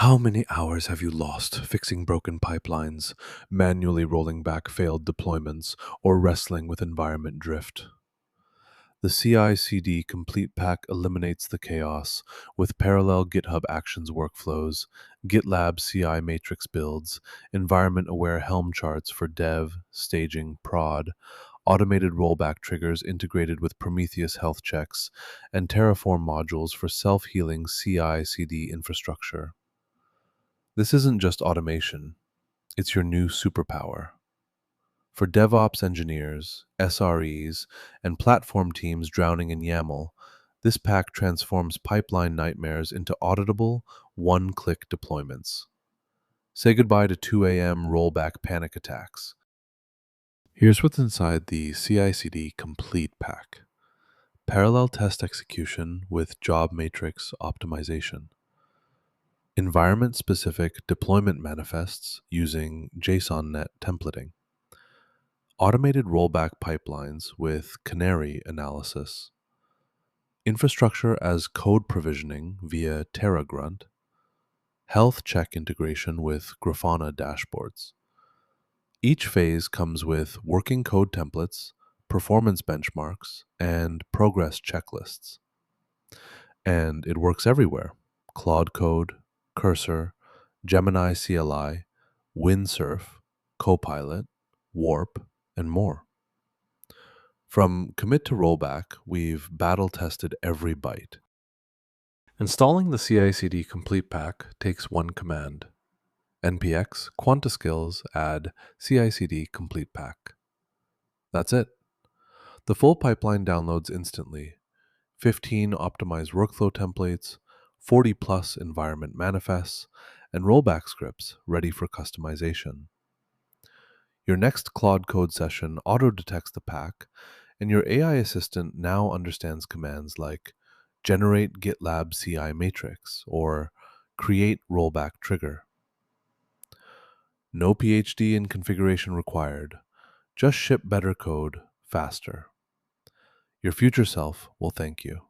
How many hours have you lost fixing broken pipelines, manually rolling back failed deployments, or wrestling with environment drift? The CI/CD Complete Pack eliminates the chaos with parallel GitHub Actions workflows, GitLab CI matrix builds, environment-aware Helm charts for dev, staging, prod, automated rollback triggers integrated with Prometheus health checks, and Terraform modules for self-healing CI/CD infrastructure. This isn't just automation, it's your new superpower. For DevOps engineers, SREs, and platform teams drowning in YAML, this pack transforms pipeline nightmares into auditable, one-click deployments. Say goodbye to 2 a.m. rollback panic attacks. Here's what's inside the CI/CD Complete Pack. Parallel test execution with job matrix optimization. Environment-specific deployment manifests using JSONnet templating. Automated rollback pipelines with Canary analysis. Infrastructure as code provisioning via TerraGrunt. Health check integration with Grafana dashboards. Each phase comes with working code templates, performance benchmarks, and progress checklists. And it works everywhere: Claude Code, Cursor, Gemini CLI, Windsurf, Copilot, Warp, and more. From commit to rollback, we've battle tested every byte. Installing the CI/CD Complete Pack takes one command: npx quanta-skills add CI/CD Complete Pack. That's it. The full pipeline downloads instantly. 15 optimized workflow templates, 40 plus environment manifests, and rollback scripts ready for customization. Your next Claude Code session auto-detects the pack, and your AI assistant now understands commands like generate GitLab CI matrix or create rollback trigger. No PhD in configuration required. Just ship better code faster. Your future self will thank you.